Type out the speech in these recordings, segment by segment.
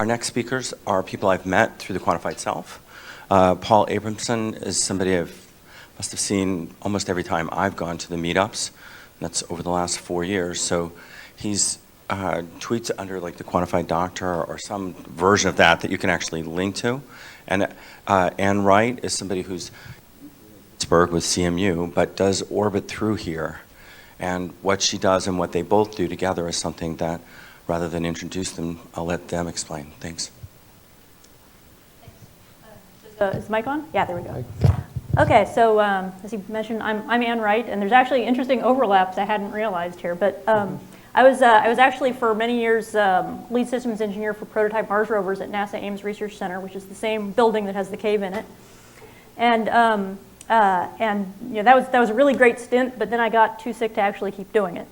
Our next speakers are people I've met through the Quantified Self. Paul Abramson is somebody I must have seen almost every time I've gone to the meetups. That's over the last 4 years. So he's tweets under like the Quantified Doctor or some version of that you can actually link to. And Wright is somebody who's Pittsburgh with CMU, but does orbit through here. And what she does and what they both do together is something that, rather than introduce them, I'll let them explain. Thanks. Is the mic on? Yeah, there we go. Okay, so as you mentioned, I'm Ann Wright, and there's actually interesting overlaps I hadn't realized here. But I was actually for many years lead systems engineer for prototype Mars rovers at NASA Ames Research Center, which is the same building that has the cave in it. And you know, that was a really great stint, but then I got too sick to actually keep doing it.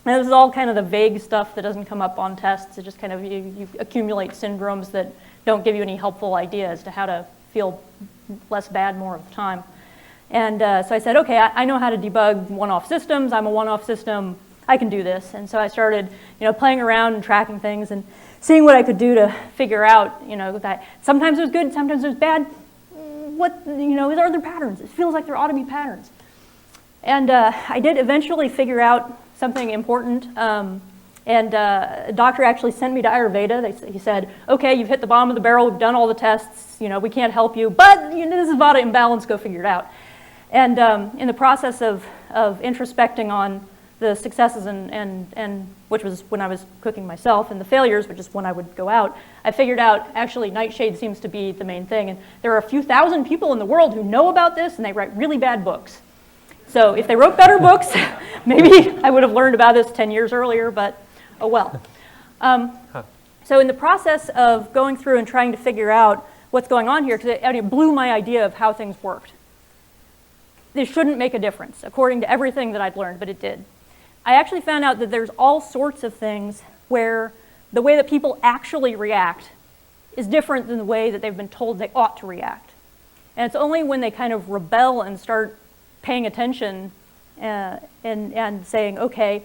And this is all kind of the vague stuff that doesn't come up on tests. It just kind of, you accumulate syndromes that don't give you any helpful idea as to how to feel less bad more of the time. And so I said, okay, I know how to debug one-off systems. I'm a one-off system. I can do this. And so I started, you know, playing around and tracking things and seeing what I could do to figure out, you know, that sometimes it was good, sometimes it was bad. What, you know, are there patterns? It feels like there ought to be patterns. And I did eventually figure out something important. A doctor actually sent me to Ayurveda. He said, okay, you've hit the bottom of the barrel, we've done all the tests, you know, we can't help you, but you know, this is Vata imbalance, go figure it out. And in the process of introspecting on the successes and which was when I was cooking myself, and the failures, which is when I would go out, I figured out actually nightshade seems to be the main thing. And there are a few thousand people in the world who know about this, and they write really bad books. So if they wrote better books, maybe I would have learned about this 10 years earlier, but oh well. So in the process of going through and trying to figure out what's going on here, because it blew my idea of how things worked. This shouldn't make a difference, according to everything that I'd learned, but it did. I actually found out that there's all sorts of things where the way that people actually react is different than the way that they've been told they ought to react. And it's only when they kind of rebel and start paying attention and saying, okay,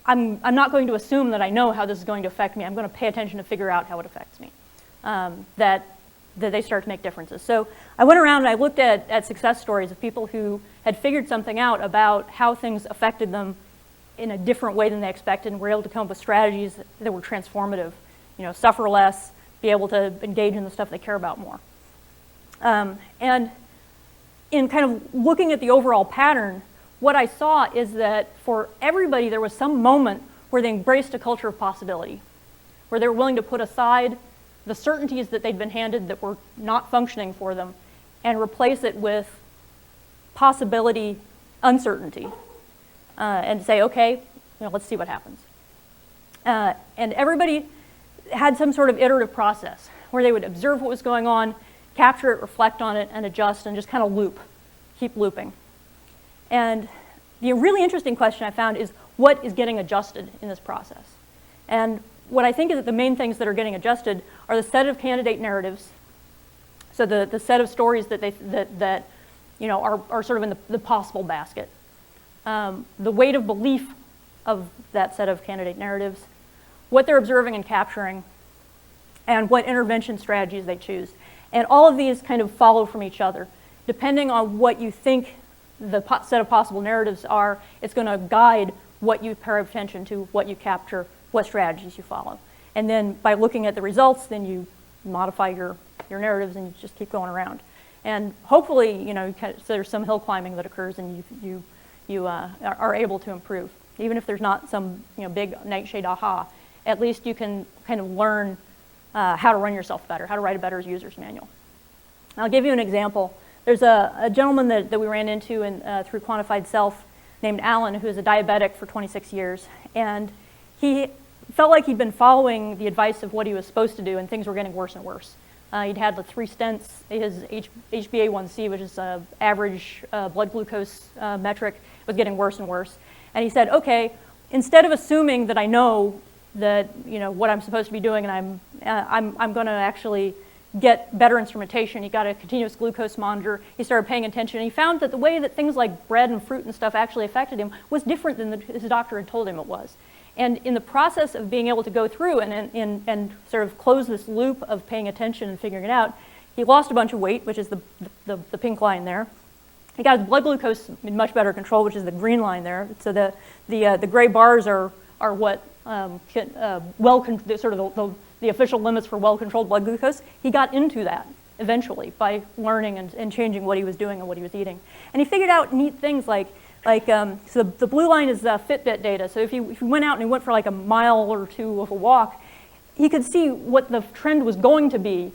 I'm not going to assume that I know how this is going to affect me. I'm going to pay attention to figure out how it affects me, that they start to make differences. So I went around and I looked at success stories of people who had figured something out about how things affected them in a different way than they expected, and were able to come up with strategies that were transformative. You know, suffer less, be able to engage in the stuff they care about more. And in kind of looking at the overall pattern, what I saw is that for everybody there was some moment where they embraced a culture of possibility, where they were willing to put aside the certainties that they'd been handed that were not functioning for them and replace it with possibility, uncertainty. And say, okay, you know, let's see what happens. And everybody had some sort of iterative process where they would observe what was going on, capture it, reflect on it, and adjust, and just kind of loop, keep looping. And the really interesting question I found is, what is getting adjusted in this process? And what I think is that the main things that are getting adjusted are the set of candidate narratives, so the set of stories that you know, are sort of in the possible basket. The weight of belief of that set of candidate narratives, what they're observing and capturing, and what intervention strategies they choose. And all of these kind of follow from each other. Depending on what you think the set of possible narratives are, it's going to guide what you pay attention to, what you capture, what strategies you follow. And then by looking at the results, then you modify your narratives and you just keep going around. And hopefully, you know, so there's some hill climbing that occurs and you are able to improve. Even if there's not some, you know, big nightshade aha, at least you can kind of learn how to run yourself better, how to write a better user's manual. I'll give you an example. There's a gentleman that we ran into through Quantified Self named Alan, who is a diabetic for 26 years. And he felt like he'd been following the advice of what he was supposed to do, and things were getting worse and worse. He'd had the 3 stents. His HbA1c, which is an average blood glucose metric, was getting worse and worse. And he said, okay, instead of assuming that I know that, you know, what I'm supposed to be doing, and I'm going to actually get better instrumentation. He got a continuous glucose monitor. He started paying attention. And he found that the way that things like bread and fruit and stuff actually affected him was different than his doctor had told him it was. And in the process of being able to go through and sort of close this loop of paying attention and figuring it out, he lost a bunch of weight, which is the pink line there. He got his blood glucose in much better control, which is the green line there. So the gray bars are what the official limits for well-controlled blood glucose. He got into that eventually by learning and changing what he was doing and what he was eating. And he figured out neat things like so the blue line is Fitbit data. So if you went out and he went for like a mile or two of a walk, he could see what the trend was going to be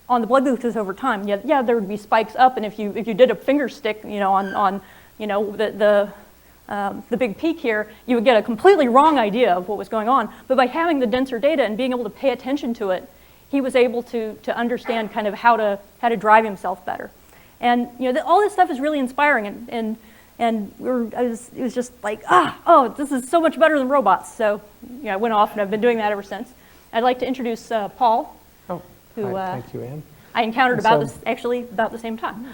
on the blood glucose over time. Yeah, there would be spikes up, and if you did a finger stick, on the big peak here, you would get a completely wrong idea of what was going on. But by having the denser data and being able to pay attention to it, he was able to understand kind of how to drive himself better. And all this stuff is really inspiring, and it was just like, this is so much better than robots. So I went off, and I've been doing that ever since. I'd like to introduce Paul. Who thank you, Anne. I encountered about the same time.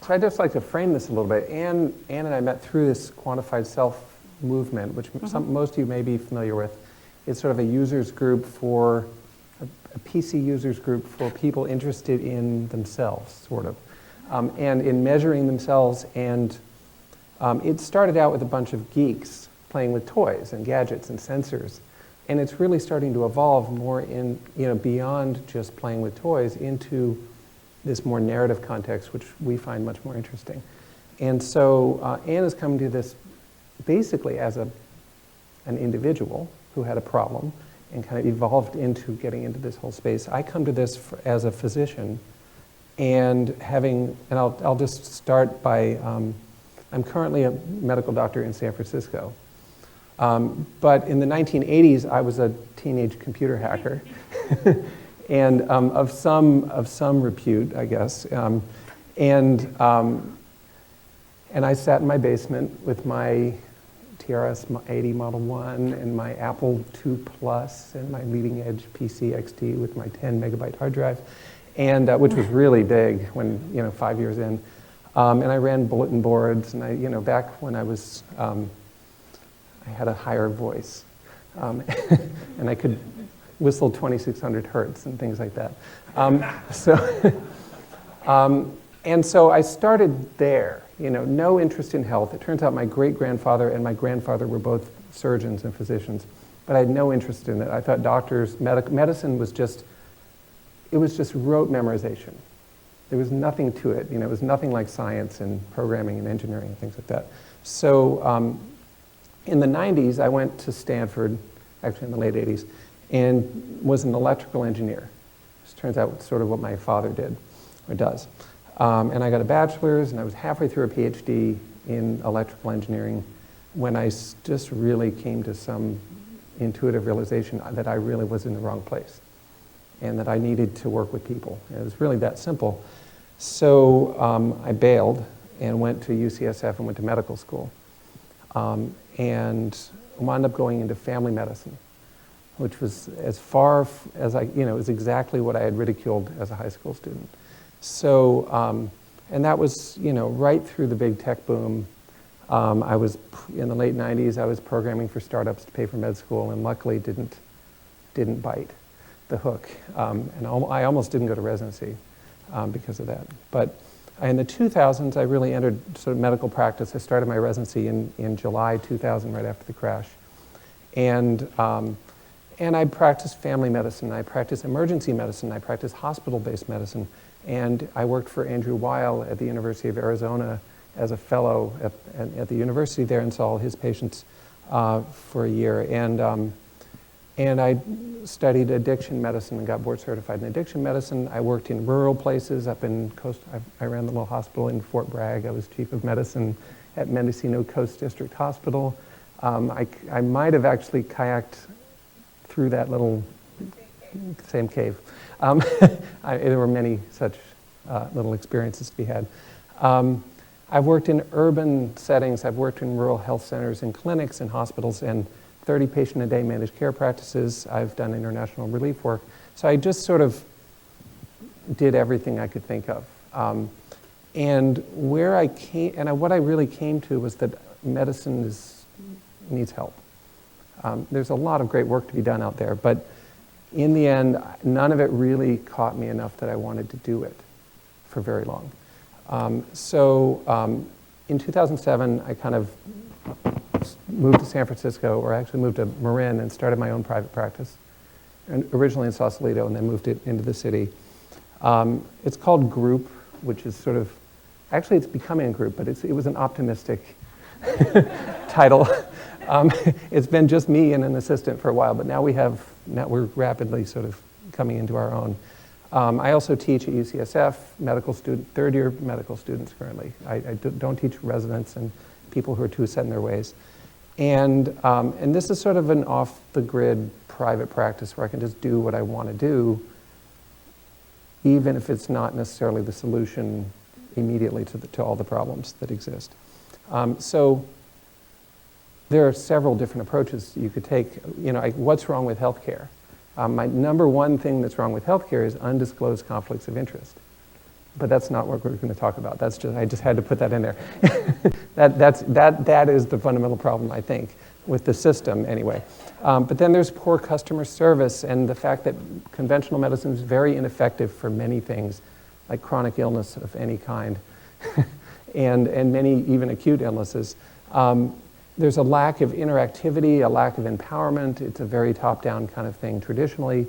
So I'd just like to frame this a little bit. Anne and I met through this quantified self movement, which most of you may be familiar with. It's sort of a users group for, a PC users group for people interested in themselves, sort of, and in measuring themselves. And it started out with a bunch of geeks playing with toys and gadgets and sensors. And it's really starting to evolve more in, beyond just playing with toys into this more narrative context, which we find much more interesting. And so Anne has come to this basically as an individual who had a problem and kind of evolved into getting into this whole space. I come to this as a physician, and I'll just start by, I'm currently a medical doctor in San Francisco. But in the 1980s, I was a teenage computer hacker, and of some repute, I guess. And I sat in my basement with my TRS-80 Model 1 and my Apple II Plus and my leading edge PC XT with my 10 megabyte hard drive, and which was really big when 5 years in. And I ran bulletin boards, and I back when I was. I had a higher voice, and I could whistle 2,600 hertz and things like that. And so I started there, no interest in health. It turns out my great-grandfather and my grandfather were both surgeons and physicians, but I had no interest in it. I thought medicine was just rote memorization. There was nothing to it. It was nothing like science and programming and engineering and things like that. So in the 90s, I went to Stanford, actually in the late 80s, and was an electrical engineer. This turns out sort of what my father did, or does. And I got a bachelor's, and I was halfway through a PhD in electrical engineering when I just really came to some intuitive realization that I really was in the wrong place, and that I needed to work with people. And it was really that simple. So I bailed and went to UCSF and went to medical school. And wound up going into family medicine, which was as far as it was exactly what I had ridiculed as a high school student. So, and that was, right through the big tech boom. I was, in the late 90s, I was programming for startups to pay for med school, and luckily didn't bite the hook. And I almost didn't go to residency because of that. But in the 2000s, I really entered sort of medical practice. I started my residency in July 2000, right after the crash. And I practiced family medicine. I practiced emergency medicine. I practiced hospital-based medicine. And I worked for Andrew Weil at the University of Arizona as a fellow at the university there, and saw his patients for a year. And I studied addiction medicine and got board certified in addiction medicine. I worked in rural places up in Coast. I ran the little hospital in Fort Bragg. I was chief of medicine at Mendocino Coast District Hospital. I might have actually kayaked through that little same cave. There were many such little experiences to be had. I've worked in urban settings. I've worked in rural health centers and clinics and hospitals and 30 patient a day managed care practices. I've done international relief work. So I just sort of did everything I could think of. And where I came, and what I really came to was that medicine needs help. There's a lot of great work to be done out there, but in the end, none of it really caught me enough that I wanted to do it for very long. In 2007, I kind of moved to San Francisco, or actually moved to Marin and started my own private practice, and originally in Sausalito, and then moved it into the city. It's called Group, which is sort of, actually it's becoming a group, but it was an optimistic title. It's been just me and an assistant for a while, but now we're rapidly sort of coming into our own. I also teach at UCSF, third-year medical students currently. I don't teach residents and people who are too set in their ways. And this is sort of an off-the-grid private practice where I can just do what I want to do, even if it's not necessarily the solution immediately to all the problems that exist. So there are several different approaches you could take. What's wrong with healthcare? My number one thing that's wrong with healthcare is undisclosed conflicts of interest. But that's not what we're going to talk about. I just had to put that in there. That is the fundamental problem, I think, with the system anyway. But then there's poor customer service and the fact that conventional medicine is very ineffective for many things, like chronic illness of any kind, and many even acute illnesses. There's a lack of interactivity, a lack of empowerment. It's a very top-down kind of thing traditionally.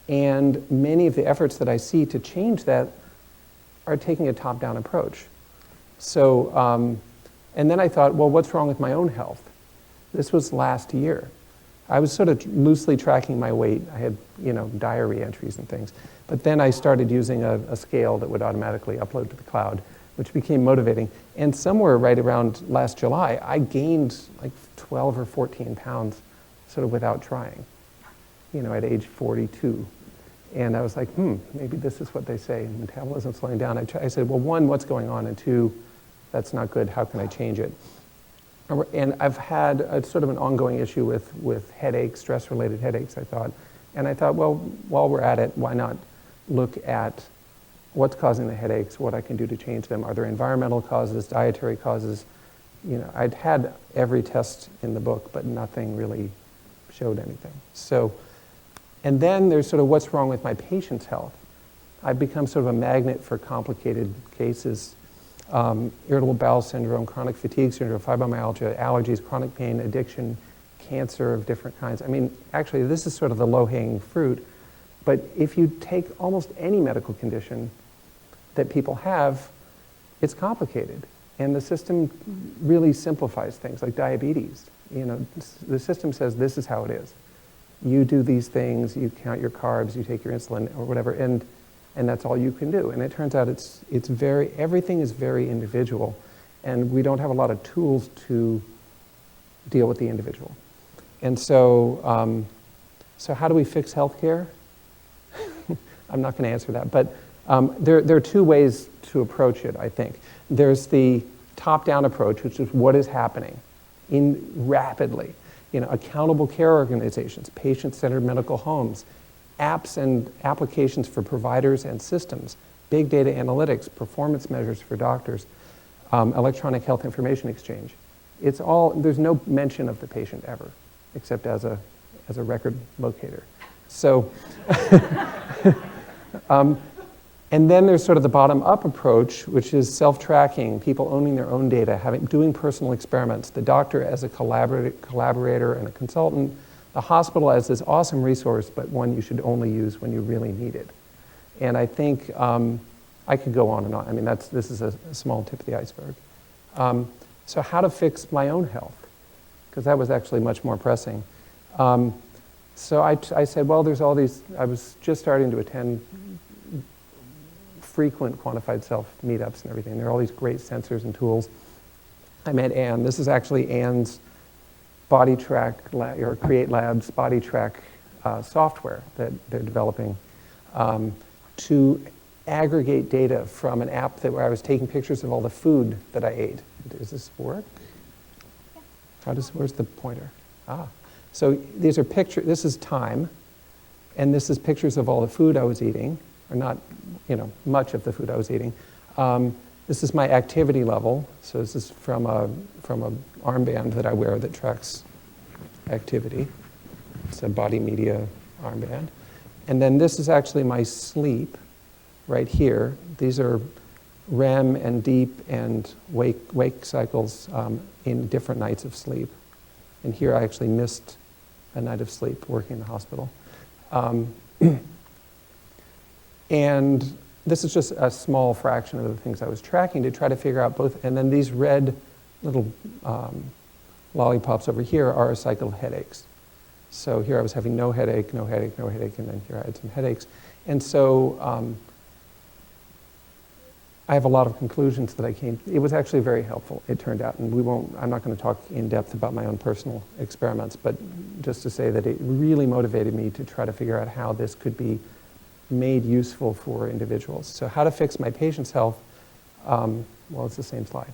And many of the efforts that I see to change that are taking a top-down approach. So, and then I thought, well, what's wrong with my own health? This was last year. I was sort of loosely tracking my weight. I had, diary entries and things. But then I started using a scale that would automatically upload to the cloud, which became motivating. And somewhere right around last July, I gained like 12 or 14 pounds sort of without trying, at age 42. And I was like, maybe this is what they say, metabolism slowing down. I said, well, one, what's going on? And two, that's not good. How can I change it? And I've had a sort of an ongoing issue with headaches, stress-related headaches, I thought. And I thought, well, while we're at it, why not look at what's causing the headaches, what I can do to change them. Are there environmental causes, dietary causes? I'd had every test in the book, but nothing really showed anything. So, and then there's sort of what's wrong with my patient's health. I've become sort of a magnet for complicated cases. Irritable bowel syndrome, chronic fatigue syndrome, fibromyalgia, allergies, chronic pain, addiction, cancer of different kinds. I mean, actually, this is sort of the low-hanging fruit. But if you take almost any medical condition that people have, it's complicated. And the system really simplifies things, like diabetes. The system says this is how it is. You do these things, you count your carbs, you take your insulin or whatever, and that's all you can do. And it turns out everything is very individual, and we don't have a lot of tools to deal with the individual. And so, so how do we fix healthcare? I'm not going to answer that, but there are two ways to approach it, I think. There's the top-down approach, which is what is happening rapidly. Accountable care organizations, patient-centered medical homes, apps and applications for providers and systems, big data analytics, performance measures for doctors, electronic health information exchange. There's no mention of the patient ever, except as a record locator. So, and then there's sort of the bottom-up approach, which is self-tracking, people owning their own data, doing personal experiments, the doctor as a collaborator and a consultant, the hospital as this awesome resource, but one you should only use when you really need it. And I think I could go on and on. I mean, this is a small tip of the iceberg. So how to fix my own health? Because that was actually much more pressing. So I said, well, there's all these, I was just starting to attend frequent quantified self meetups and everything. There are all these great sensors and tools. I met Anne. This is actually Anne's BodyTrack, or Create Labs BodyTrack software that they're developing to aggregate data from an app where I was taking pictures of all the food that I ate. Does this work? Where's the pointer? So these are pictures, this is time, and this is pictures of all the food I was eating, or not, much of the food I was eating. This is my activity level. So this is from a armband that I wear that tracks activity. It's a body media armband. And then this is actually my sleep right here. These are REM and deep and wake cycles in different nights of sleep. And here I actually missed a night of sleep working in the hospital. And this is just a small fraction of the things I was tracking to try to figure out both. And then these red little lollipops over here are a cycle of headaches. So here I was having no headache, no headache, no headache, and then here I had some headaches. And so I have a lot of conclusions that I came. It was actually very helpful, it turned out. And I'm not going to talk in depth about my own personal experiments, but just to say that it really motivated me to try to figure out how this could be made useful for individuals. So how to fix my patient's health, well, it's the same slide.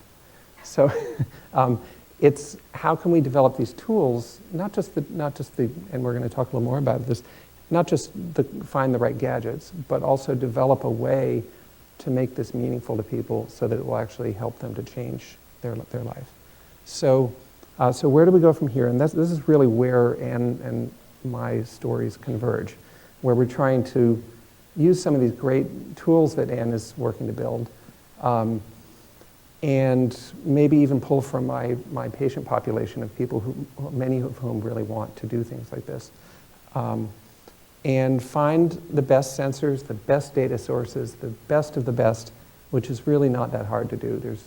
So it's how can we develop these tools, not just the, and we're going to talk a little more about this, not just find the right gadgets, but also develop a way to make this meaningful to people so that it will actually help them to change their life. So, so where do we go from here? And this is really where Anne and my stories converge, where we're trying to use some of these great tools that Anne is working to build, and maybe even pull from my patient population of people many of whom really want to do things like this. And find the best sensors, the best data sources, the best of the best, which is really not that hard to do. There's,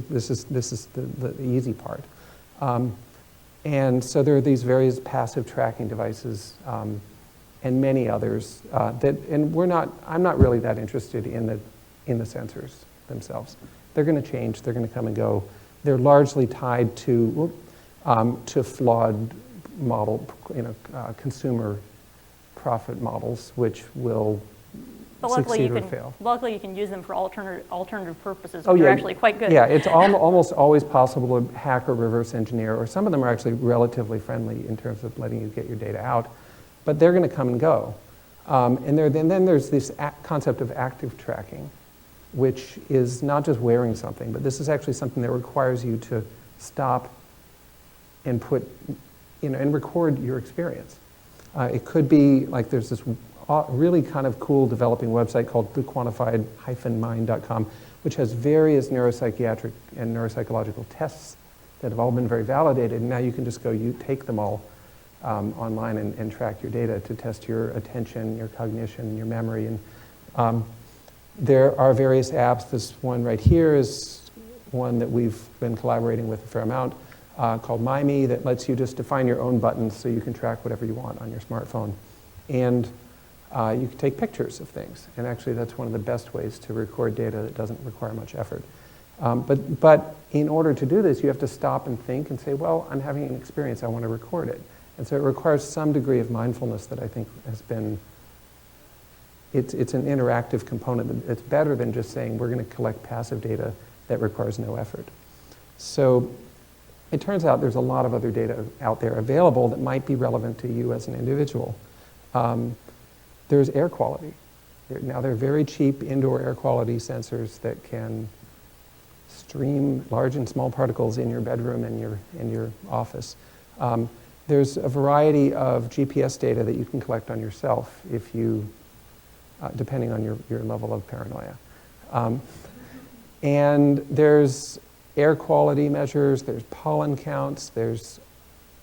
this is the easy part. And so there are these various passive tracking devices and many others and I'm not really that interested in the sensors themselves. They're going to change. They're going to come and go. They're largely tied to flawed model, consumer profit models, which will succeed or fail. Luckily, you can use them for alternative purposes, which are actually quite good. Yeah, it's almost always possible to hack or reverse engineer, or some of them are actually relatively friendly in terms of letting you get your data out, but they're going to come and go. And then there's this concept of active tracking, which is not just wearing something, but this is actually something that requires you to stop and and record your experience. It could be like there's this really kind of cool developing website called the Quantified-mind.com, which has various neuropsychiatric and neuropsychological tests that have all been very validated. And now you can just take them all online and track your data to test your attention, your cognition, your memory. And there are various apps. This one right here is one that we've been collaborating with a fair amount, called Me that lets you just define your own buttons so you can track whatever you want on your smartphone. And you can take pictures of things. And actually that's one of the best ways to record data that doesn't require much effort. But in order to do this, you have to stop and think and say, well, I'm having an experience, I want to record it. And so it requires some degree of mindfulness that I think has been, it's an interactive component. It's better than just saying we're going to collect passive data that requires no effort. So it turns out there's a lot of other data out there available that might be relevant to you as an individual. There's air quality. Now there are very cheap indoor air quality sensors that can stream large and small particles in your bedroom and in your office. There's a variety of GPS data that you can collect on yourself if you, depending on your level of paranoia. And there's air quality measures, there's pollen counts, there's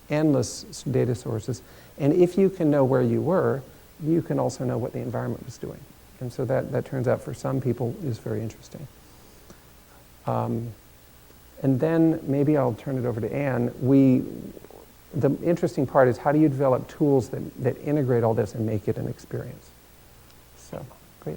endless data sources. And if you can know where you were, you can also know what the environment was doing. And so that turns out for some people is very interesting. And then maybe I'll turn it over to Anne. The interesting part is how do you develop tools that integrate all this and make it an experience? So, great.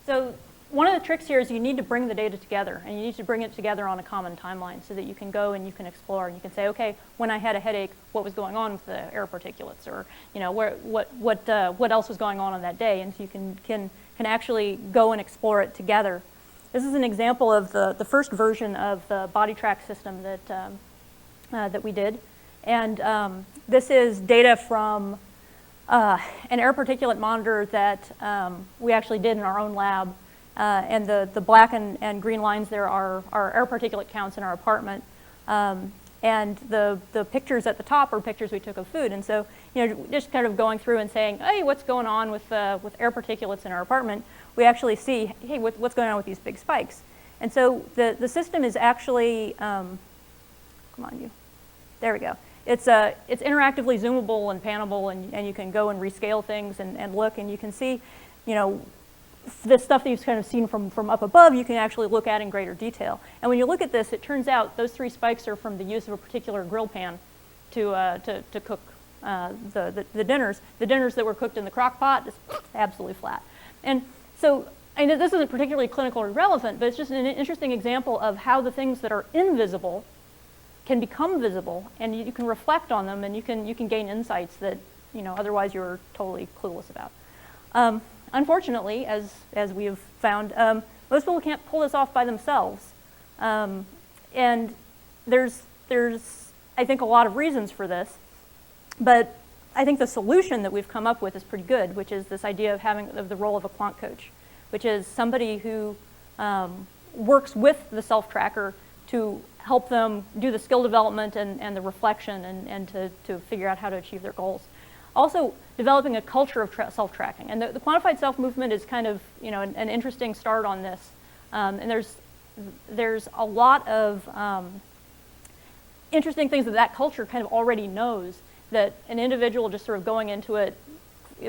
So one of the tricks here is you need to bring the data together, and you need to bring it together on a common timeline so that you can go and you can explore and you can say, okay, when I had a headache, what was going on with the air particulates, or what else was going on that day, and so you can actually go and explore it together. This is an example of the first version of the BodyTrack system that we did, and this is data from an air particulate monitor that we actually did in our own lab. And the black and green lines there are air particulate counts in our apartment. And the pictures at the top are pictures we took of food. And so, just kind of going through and saying, hey, what's going on with air particulates in our apartment, we actually see, hey, what's going on with these big spikes? And so the system is actually, come on you, there we go. It's interactively zoomable and panable, and you can go and rescale things and look, and you can see, the stuff that you've kind of seen from up above, you can actually look at in greater detail. And when you look at this, it turns out those 3 spikes are from the use of a particular grill pan to cook the dinners. The dinners that were cooked in the crock pot is absolutely flat. And so, this isn't particularly clinically relevant, but it's just an interesting example of how the things that are invisible can become visible, and you can reflect on them, and you can gain insights that otherwise you're totally clueless about. Unfortunately, as we have found, most people can't pull this off by themselves, and there's I think a lot of reasons for this, but I think the solution that we've come up with is pretty good, which is this idea of the role of a quant coach, which is somebody who works with the self-tracker to help them do the skill development and the reflection and to figure out how to achieve their goals. Also, developing a culture of self-tracking. And the quantified self movement is kind of an interesting start on this. And there's a lot of interesting things that culture kind of already knows, that an individual just sort of going into it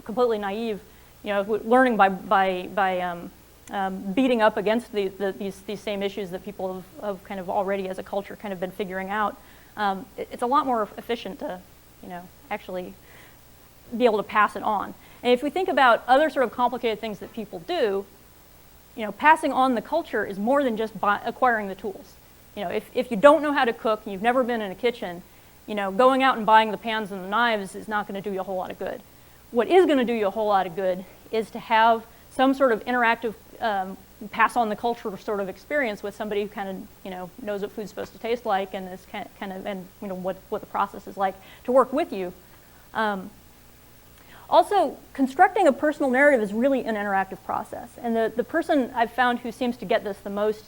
completely naive, learning by beating up against these same issues that people have kind of already as a culture kind of been figuring out. It's a lot more efficient to actually be able to pass it on. And if we think about other sort of complicated things that people do, passing on the culture is more than just acquiring the tools. If you don't know how to cook and you've never been in a kitchen, going out and buying the pans and the knives is not going to do you a whole lot of good. What is going to do you a whole lot of good is to have some sort of interactive pass on the culture sort of experience with somebody who kind of knows what food's supposed to taste like and is kind of what the process is like to work with you. Also, constructing a personal narrative is really an interactive process, and the person I've found who seems to get this the most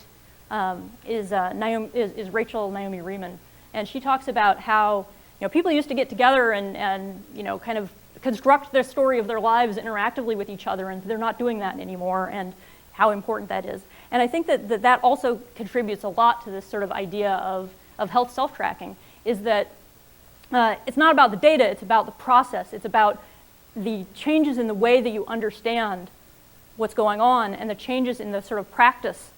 is Rachel Naomi Riemann, and she talks about how people used to get together and kind of construct their story of their lives interactively with each other, and they're not doing that anymore, and how important that is. And I think that also contributes a lot to this sort of idea of health self-tracking, is that it's not about the data, it's about the process. It's about the changes in the way that you understand what's going on and the changes in the sort of practice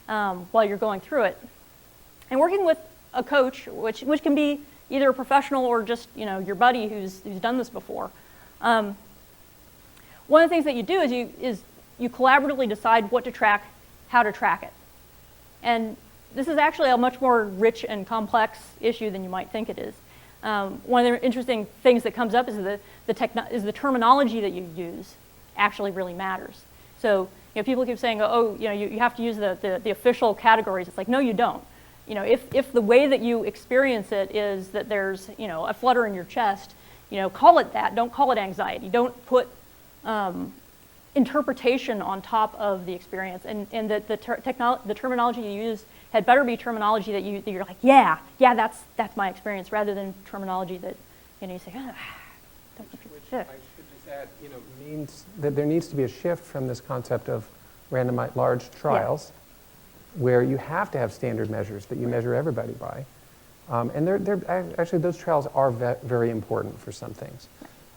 while you're going through it. And working with a coach, which can be either a professional or just your buddy who's done this before. One of the things that you do is you collaboratively decide what to track, how to track it. And this is actually a much more rich and complex issue than you might think it is. One of the interesting things that comes up is the terminology that you use actually really matters. So people keep saying, oh, you have to use the official categories. It's like, no, you don't. If the way that you experience it is that there's a flutter in your chest, call it that. Don't call it anxiety. Don't put interpretation on top of the experience, and the terminology you use had better be terminology that you're like, yeah, that's my experience, rather than terminology that you say, don't Which I should just add, means that there needs to be a shift from this concept of randomized large trials, where you have to have standard measures that you measure everybody by, and actually those trials are very important for some things.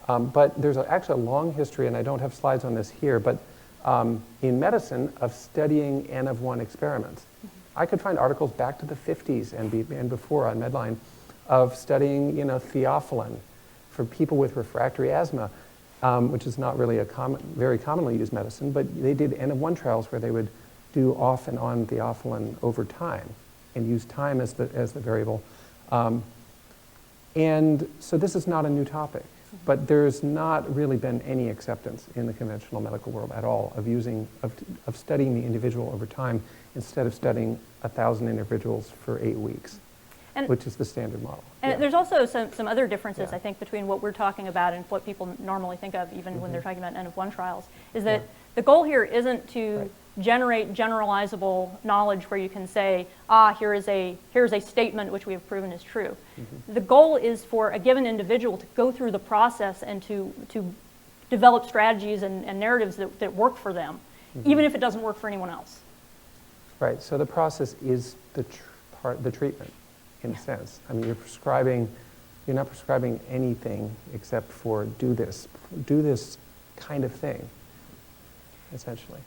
But there's actually a long history, and I don't have slides on this here, but in medicine of studying N of 1 experiments. I could find articles back to the 50s and before on Medline of studying theophylline for people with refractory asthma, which is not really a very commonly used medicine, but they did N of 1 trials where they would do off and on theophylline over time and use time as the variable. And so this is not a new topic. But there's not really been any acceptance in the conventional medical world at all of studying the individual over time instead of studying 1,000 individuals for 8 weeks, which is the standard model. And there's also some other differences, I think, between what we're talking about and what people normally think of, even when they're talking about N of 1 trials, is that the goal here isn't to Right. generate generalizable knowledge where you can say, here is a statement which we have proven is true. The goal is for a given individual to go through the process and to develop strategies and narratives that work for them, even if it doesn't work for anyone else. Right, so the process is the treatment, in a sense. I mean, you're not prescribing anything except for do this kind of thing, essentially.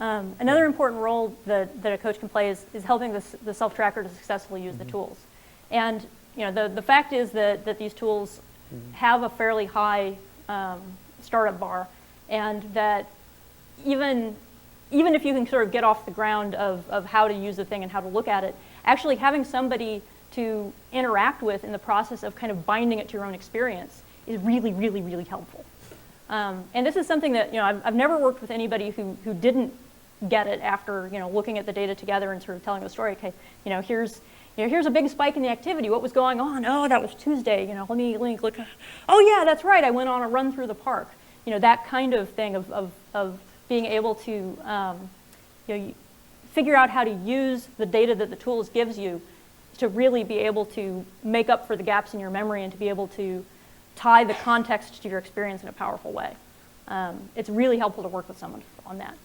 Another important role that a coach can play is helping the self-tracker to successfully use the tools. And the fact is that these tools have a fairly high startup bar, and that even if you can sort of get off the ground of how to use the thing and how to look at it, actually having somebody to interact with in the process of kind of binding it to your own experience is really, really, really helpful. And this is something that I've never worked with anybody who didn't get it after looking at the data together and sort of telling the story. Okay, here's a big spike in the activity. What was going on? Oh, that was Tuesday. Let me look. Oh yeah, that's right. I went on a run through the park. That kind of thing of being able to figure out how to use the data that the tools gives you to really be able to make up for the gaps in your memory and to be able to tie the context to your experience in a powerful way. It's really helpful to work with someone on that.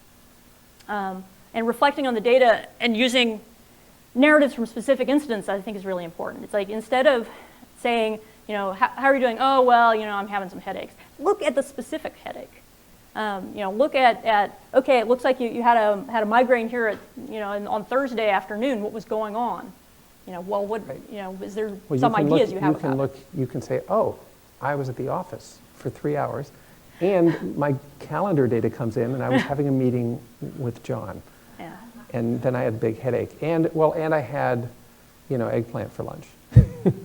And reflecting on the data and using narratives from specific incidents, I think, is really important. It's like, instead of saying, how are you doing? Oh, well, I'm having some headaches. Look at the specific headache. Look at okay, it looks like you had a migraine here on Thursday afternoon. What was going on? Well, what, is there some ideas you have about it? You can say, oh, I was at the office for 3 hours, and my calendar data comes in, and I was having a meeting with John. Yeah. And then I had a big headache, and I had, eggplant for lunch.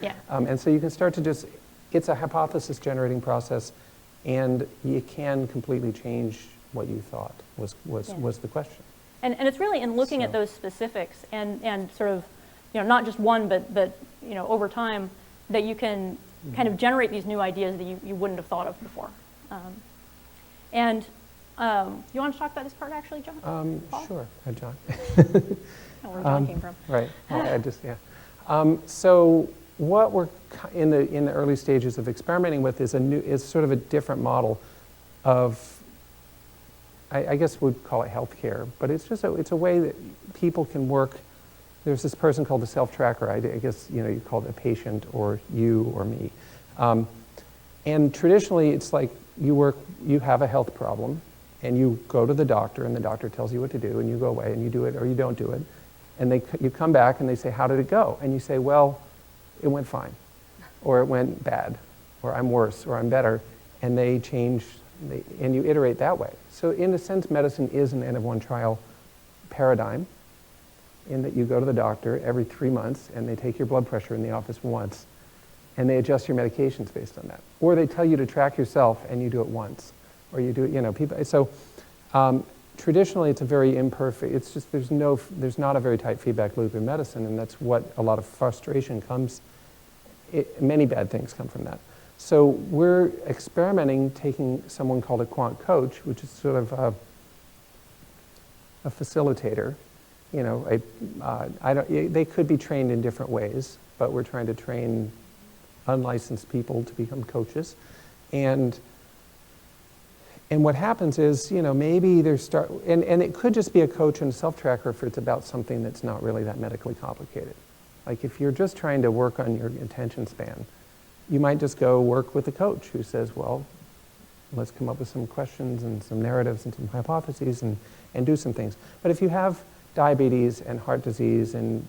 Yeah. And so you can start to it's a hypothesis generating process, and you can completely change what you thought was the question. And it's really in looking at those specifics and sort of, not just one, but over time, that you can kind of generate these new ideas that you wouldn't have thought of before. You want to talk about this part, actually, John? Sure, John. Where John came from. Right. So what we're in the early stages of experimenting with is sort of a different model of, I guess we'd call it healthcare, but it's a way that people can work. There's this person called the self-tracker. I guess you call it a patient, or you or me. And traditionally, it's like you have a health problem, and you go to the doctor, and the doctor tells you what to do, and you go away, and you do it or you don't do it. And you come back, and they say, how did it go? And you say, well, it went fine, or it went bad, or I'm worse, or I'm better. And they change, and you iterate that way. So in a sense, medicine is an N-of-1 trial paradigm, in that you go to the doctor every 3 months, and they take your blood pressure in the office once, and they adjust your medications based on that. Or they tell you to track yourself, and you do it once. Or you do it, people. So traditionally, it's a very imperfect, it's just there's not a very tight feedback loop in medicine, and that's what a lot of frustration comes, many bad things come from that. So we're experimenting, taking someone called a Quant Coach, which is sort of a facilitator. They could be trained in different ways, but we're trying to train unlicensed people to become coaches. And what happens is, maybe and it could just be a coach and a self-tracker if it's about something that's not really that medically complicated. Like if you're just trying to work on your attention span, you might just go work with a coach who says, well, let's come up with some questions and some narratives and some hypotheses and do some things. But if you have diabetes and heart disease and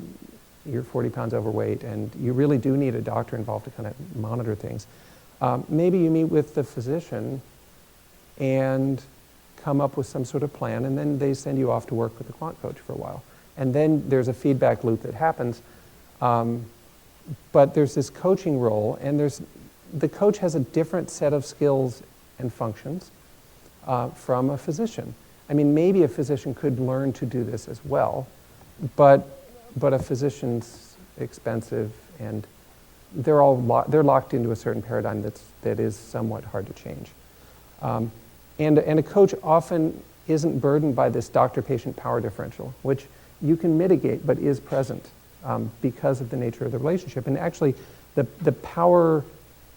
you're 40 pounds overweight and you really do need a doctor involved to kind of monitor things, maybe you meet with the physician and come up with some sort of plan, and then they send you off to work with the Quant Coach for a while. And then there's a feedback loop that happens, but there's this coaching role, and the coach has a different set of skills and functions from a physician. I mean, maybe a physician could learn to do this as well, but a physician's expensive, and they're locked into a certain paradigm that is somewhat hard to change. And a coach often isn't burdened by this doctor-patient power differential, which you can mitigate but is present because of the nature of the relationship. And actually, the power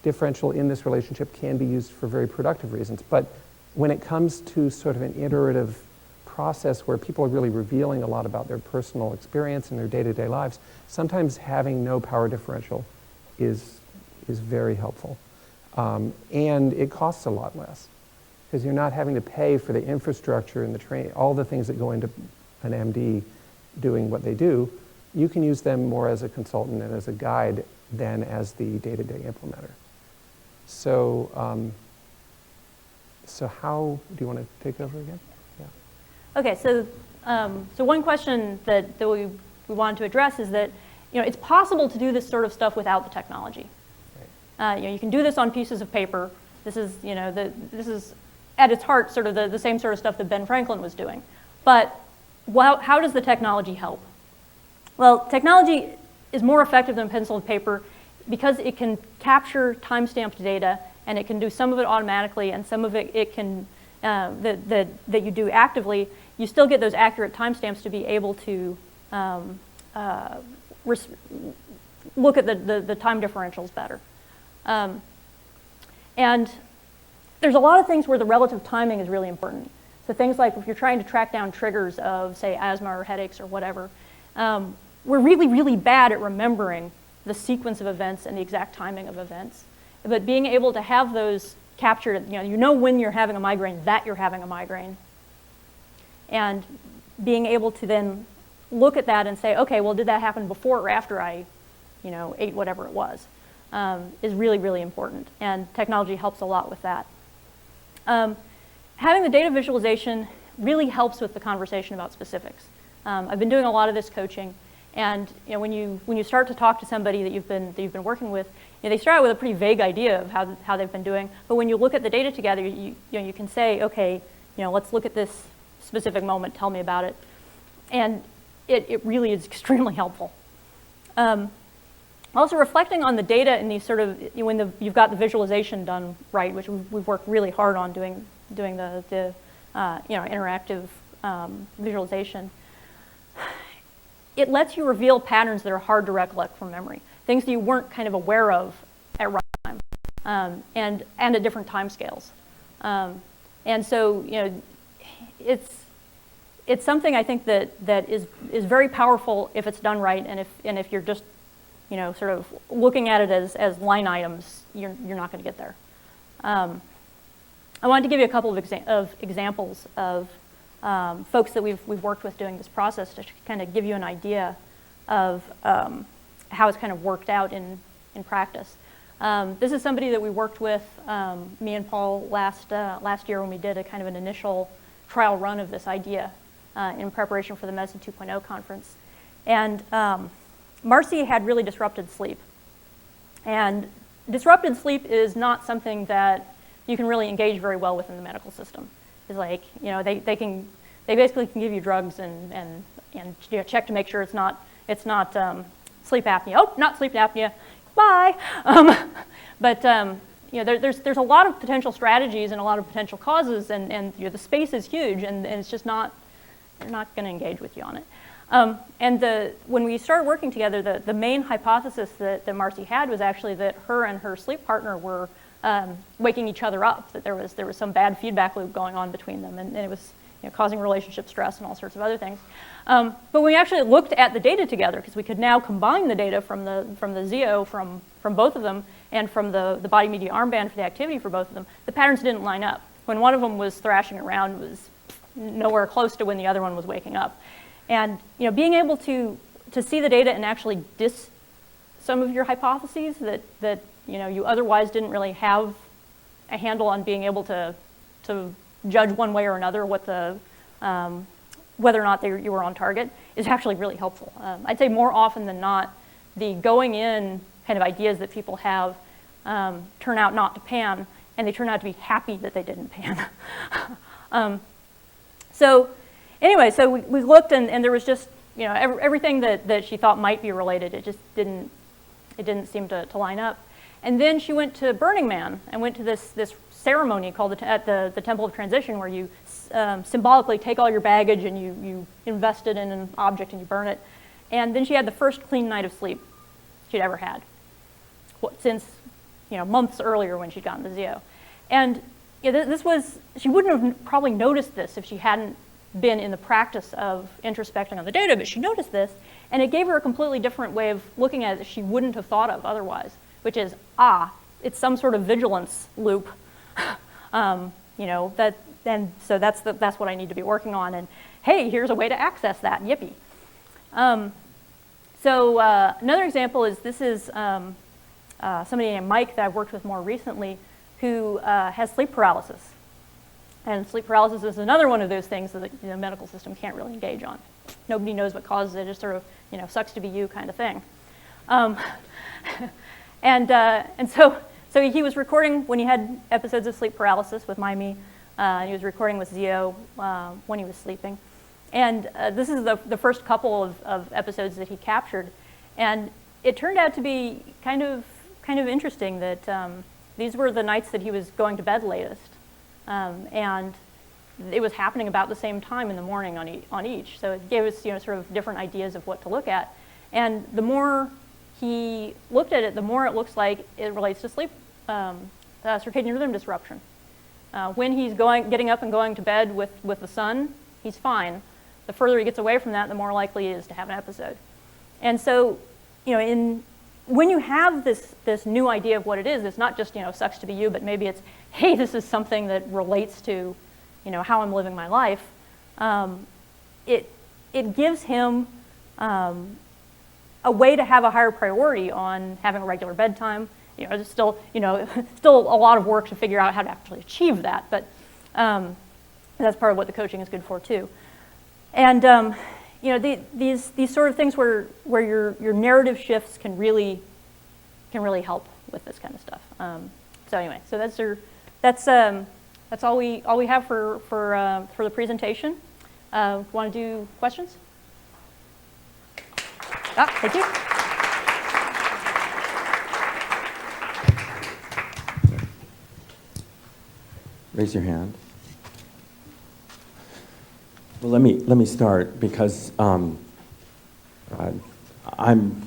differential in this relationship can be used for very productive reasons. But when it comes to sort of an iterative process where people are really revealing a lot about their personal experience and their day-to-day lives, sometimes having no power differential is very helpful. And it costs a lot less, because you're not having to pay for the infrastructure and the training, all the things that go into an MD doing what they do. You can use them more as a consultant and as a guide than as the day-to-day implementer. So, so how do you want to take over again? Yeah. Okay, so so one question that we wanted to address is that, you know, it's possible to do this sort of stuff without the technology. Right. You know, you can do this on pieces of paper. This is, you know, this is at its heart sort of the same sort of stuff that Ben Franklin was doing. But how does the technology help? Well, technology is more effective than pencil and paper because it can capture time-stamped data, and it can do some of it automatically, and some of it can that you do actively. You still get those accurate timestamps to be able to look at the time differentials better. And there's a lot of things where the relative timing is really important. So things like if you're trying to track down triggers of, say, asthma or headaches or whatever, we're really, really bad at remembering the sequence of events and the exact timing of events. But being able to have those captured, you know when you're having a migraine, that you're having a migraine. And being able to then look at that and say, okay, well, did that happen before or after I, you know, ate whatever it was, is really, really important. And technology helps a lot with that. Having the data visualization really helps with the conversation about specifics. I've been doing a lot of this coaching, and you know, when you start to talk to somebody that you've been working with, you know, they start out with a pretty vague idea of how they've been doing. But when you look at the data together, you can say, okay, you know, let's look at this specific moment. Tell me about it, and it really is extremely helpful. Also, reflecting on the data in these sort of when you've got the visualization done right, which we've worked really hard on doing the you know, interactive visualization. It lets you reveal patterns that are hard to recollect from memory, things that you weren't kind of aware of at runtime, and at different time scales. And so, you know, it's something I think that is very powerful if it's done right, and if you're just, you know, sort of looking at it as line items, you're not going to get there. I wanted to give you a couple of examples of folks that we've worked with doing this process to kind of give you an idea of how it's kind of worked out in practice. This is somebody that we worked with, me and Paul, last year when we did a kind of an initial trial run of this idea in preparation for the Medicine 2.0 conference. And Marcy had really disrupted sleep. And disrupted sleep is not something that you can really engage very well with in the medical system. It's like, you know, they basically can give you drugs and you know, check to make sure it's not sleep apnea. Oh, not sleep apnea. Bye. But you know, there's a lot of potential strategies and a lot of potential causes, and you know, the space is huge, and it's just not, they're not going to engage with you on it. And when we started working together, the main hypothesis that Marcy had was actually that her and her sleep partner were waking each other up, that there was some bad feedback loop going on between them, and it was, you know, causing relationship stress and all sorts of other things. But we actually looked at the data together, because we could now combine the data from the Zeo from both of them, and from the body media armband for the activity for both of them. The patterns didn't line up. When one of them was thrashing around, it was nowhere close to when the other one was waking up. And you know, being able to see the data and actually diss some of your hypotheses that you know, you otherwise didn't really have a handle on being able to judge one way or another what the whether or not you were on target is actually really helpful. I'd say more often than not, the going in kind of ideas that people have turn out not to pan, and they turn out to be happy that they didn't pan. So anyway, so we looked, and there was just, you know, everything that she thought might be related, it just didn't seem to line up. And then she went to Burning Man and went to this ceremony called at the Temple of Transition, where you symbolically take all your baggage and you invest it in an object and you burn it. And then she had the first clean night of sleep she'd ever had, since months earlier when she'd gotten the ZO. And she wouldn't have probably noticed this if she hadn't been in the practice of introspecting on the data, but she noticed this, and it gave her a completely different way of looking at it that she wouldn't have thought of otherwise, which is, it's some sort of vigilance loop, and so that's what I need to be working on, and hey, here's a way to access that, yippee. So another example is, this is somebody named Mike that I've worked with more recently who has sleep paralysis. And sleep paralysis is another one of those things that the medical system can't really engage on. Nobody knows what causes it. It just sort of, sucks to be you kind of thing. And so he was recording when he had episodes of sleep paralysis with Mee. He was recording with ZO when he was sleeping. And this is the first couple of episodes that he captured. And it turned out to be kind of interesting that these were the nights that he was going to bed latest. And it was happening about the same time in the morning on each. So it gave us sort of different ideas of what to look at. And the more he looked at it, the more it looks like it relates to sleep, circadian rhythm disruption. When he's getting up and going to bed with the sun, he's fine. The further he gets away from that, the more likely he is to have an episode. And so, when you have this new idea of what it is, it's not just sucks to be you, but maybe it's, hey, this is something that relates to how I'm living my life. It gives him a way to have a higher priority on having a regular bedtime. There's still still a lot of work to figure out how to actually achieve that, but that's part of what the coaching is good for too. And these sort of things where your narrative shifts can really help with this kind of stuff. So anyway, so that's all we have for the presentation. Want to do questions? Thank you. Raise your hand. Well, let me start because I'm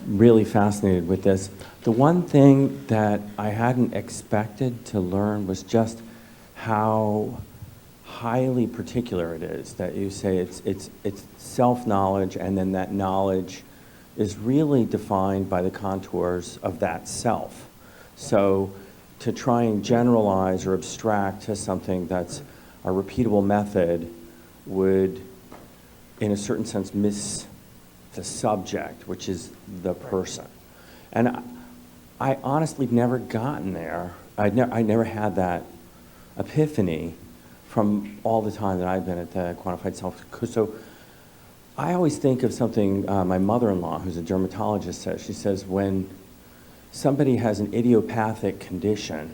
really fascinated with this. The one thing that I hadn't expected to learn was just how highly particular it is that you say it's self-knowledge, and then that knowledge is really defined by the contours of that self. So to try and generalize or abstract to something that's a repeatable method would, in a certain sense, miss the subject, which is the person. And I honestly never gotten there. I never had that epiphany from all the time that I've been at the Quantified Self. So I always think of something my mother-in-law, who's a dermatologist, says. She says, when somebody has an idiopathic condition,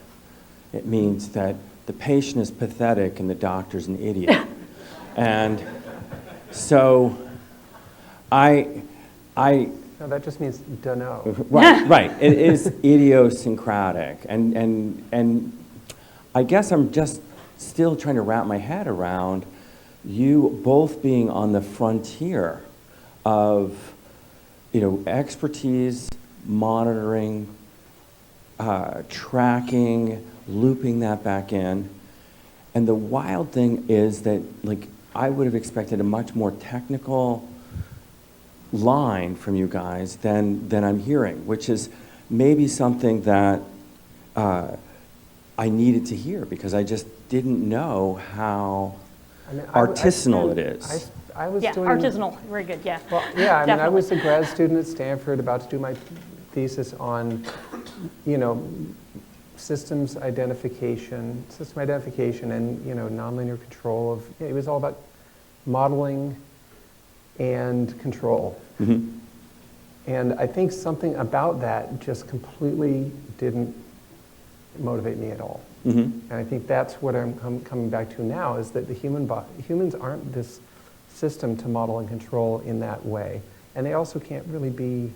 it means that the patient is pathetic and the doctor's an idiot. And so no, that just means dunno. Right. It is idiosyncratic, and I guess I'm just still trying to wrap my head around you both being on the frontier of, expertise, monitoring, tracking, looping that back in. And the wild thing is that, I would have expected a much more technical line from you guys than I'm hearing, which is maybe something that I needed to hear, because I just didn't know how artisanal it is. I was doing artisanal, very good, yeah. Well, yeah, I was a grad student at Stanford about to do my thesis on, system identification and, nonlinear control of, it was all about modeling and control. Mm-hmm. And I think something about that just completely didn't motivate me at all. Mm-hmm. And I think that's what I'm coming back to now, is that the humans aren't this system to model and control in that way. And they also can't really be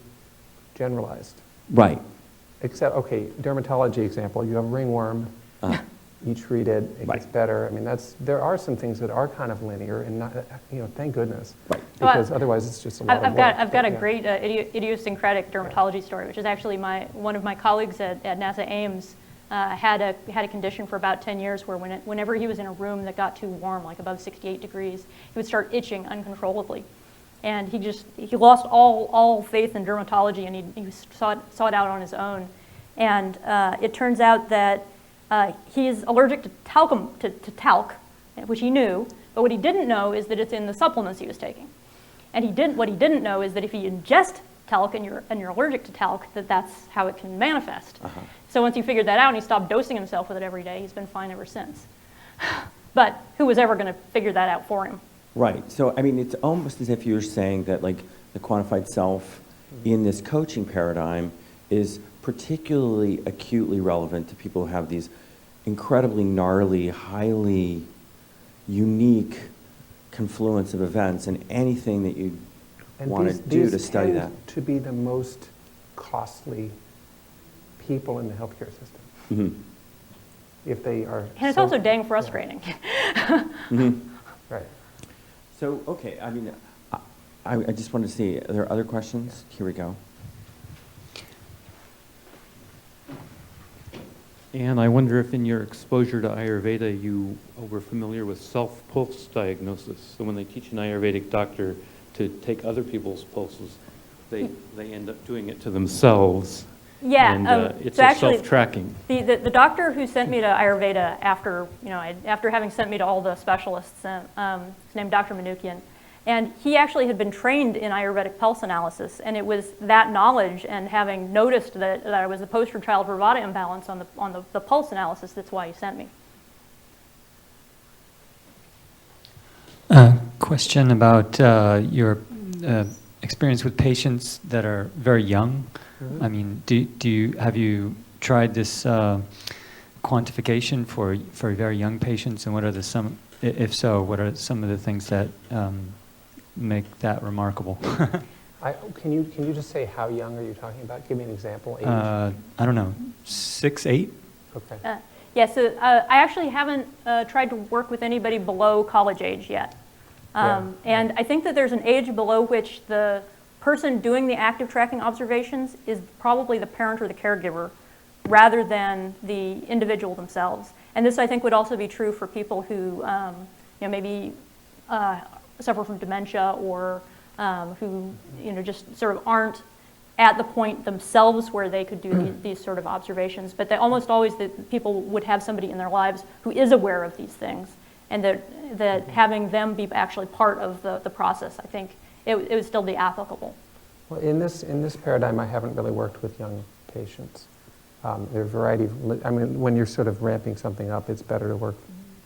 generalized. Right. Except, okay, dermatology example, you have a ringworm, each read it, it Right. gets better. I mean, there are some things that are kind of linear, and not, thank goodness, Right. because otherwise it's just a lot of work. I've got a Yeah. great idiosyncratic dermatology story, which is actually one of my colleagues at NASA Ames had a condition for about 10 years where whenever he was in a room that got too warm, like above 68 degrees, he would start itching uncontrollably. And he lost all faith in dermatology, and he sought it out on his own. And it turns out that he's allergic to talc, which he knew, but what he didn't know is that it's in the supplements he was taking. And what he didn't know is that if you ingest talc and you're allergic to talc, that's how it can manifest. So once he figured that out and he stopped dosing himself with it every day, he's been fine ever since. But who was ever going to figure that out for him? Right. So, I mean, it's almost as if you're saying that, like, the quantified self in this coaching paradigm is particularly acutely relevant to people who have these incredibly gnarly, highly unique confluence of events, and anything that you want to do to study that. These tend to be the most costly people in the healthcare system. Mm-hmm. If they are. And it's also dang frustrating. Yeah. Right. So, okay, I mean, I just wanted to see, are there other questions? Here we go. And I wonder if in your exposure to Ayurveda, you were familiar with self-pulse diagnosis. So when they teach an Ayurvedic doctor to take other people's pulses, they end up doing it to themselves. Yeah, And it's so a actually, self-tracking. the doctor who sent me to Ayurveda after having sent me to all the specialists, his name Dr. Manukian, and he actually had been trained in Ayurvedic pulse analysis, and it was that knowledge and having noticed that I was the poster child for Vata imbalance on the pulse analysis, that's why he sent me. Question about your experience with patients that are very young. Mm-hmm. I mean, have you tried this quantification for very young patients, and what are if so, what are some of the things that make that remarkable? Can you just say how young are you talking about? Give me an example. Age. I don't know, 6, 8? Okay. Yeah, so I actually haven't tried to work with anybody below college age yet. And I think that there's an age below which the person doing the active tracking observations is probably the parent or the caregiver rather than the individual themselves. And this, I think, would also be true for people who maybe suffer from dementia or who just sort of aren't at the point themselves where they could do these sort of observations. But almost always the people would have somebody in their lives who is aware of these things, and that having them be actually part of the process, I think it would still be applicable. Well, in this paradigm, I haven't really worked with young patients. There are a variety of, when you're sort of ramping something up, it's better to work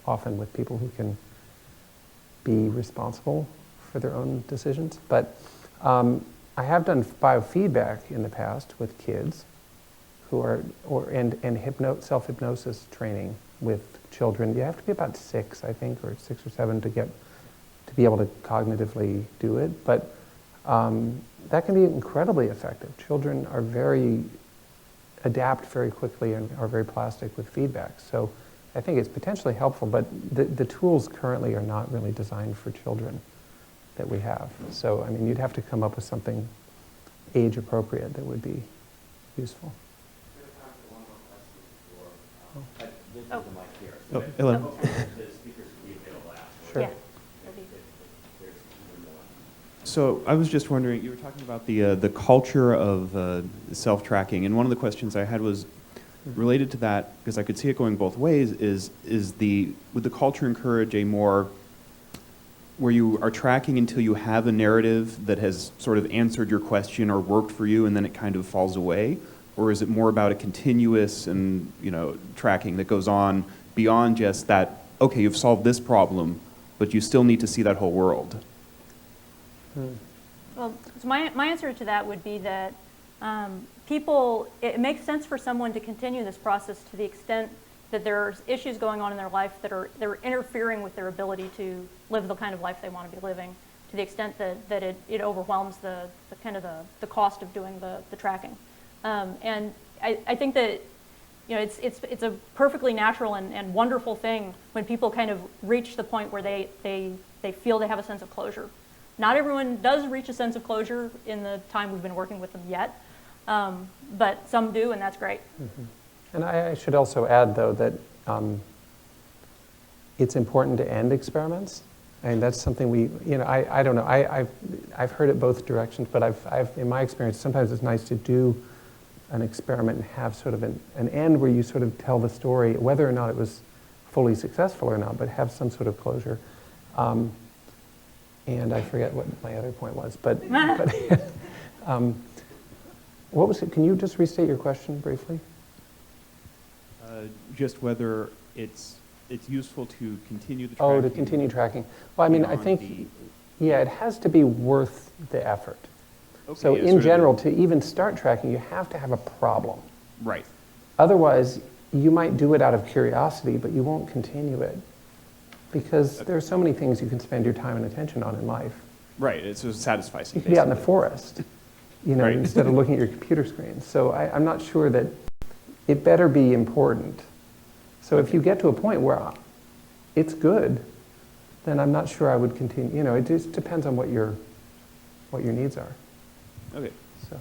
often with people who can be responsible for their own decisions. But I have done biofeedback in the past with kids who are, and self-hypnosis training with children. You have to be about 6, I think, or 6 or 7 to be able to cognitively do it. But that can be incredibly effective. Children are adapt very quickly and are very plastic with feedback. So I think it's potentially helpful, but the tools currently are not really designed for children that we have. So, I mean, you'd have to come up with something age appropriate that would be useful. Oh, hello. Sure. Yeah. So I was just wondering, you were talking about the culture of self-tracking, and one of the questions I had was related to that, because I could see it going both ways, would the culture encourage a more, where you are tracking until you have a narrative that has sort of answered your question or worked for you and then it kind of falls away? Or is it more about a continuous and tracking that goes on beyond just that, okay, you've solved this problem, but you still need to see that whole world? Well, so my answer to that would be that it makes sense for someone to continue this process to the extent that there's issues going on in their life that are interfering with their ability to live the kind of life they want to be living, to the extent that it overwhelms the kind of the cost of doing the tracking. And I think that it's a perfectly natural and wonderful thing when people kind of reach the point where they feel they have a sense of closure. Not everyone does reach a sense of closure in the time we've been working with them yet, but some do, and that's great. Mm-hmm. And I should also add, though, that it's important to end experiments. I mean, that's something I don't know. I've heard it both directions, but I've in my experience, sometimes it's nice to do an experiment and have sort of an end where you sort of tell the story, whether or not it was fully successful or not, but have some sort of closure. And I forget what my other point was, but what was it? Can you just restate your question briefly? Just whether it's useful to continue the tracking. tracking. Oh, to continue tracking. Well, I mean, I think, yeah, it has to be worth the effort. Okay, so yeah, in general, to even start tracking, you have to have a problem. Right. Otherwise, you might do it out of curiosity, but you won't continue it. Because there are so many things you can spend your time and attention on in life. Right, it's a satisfying. You can be out in the forest, Right. instead of looking at your computer screen. So I'm not sure that it better be important. So if you get to a point where it's good, then I'm not sure I would continue. It just depends on what your needs are. Okay. So.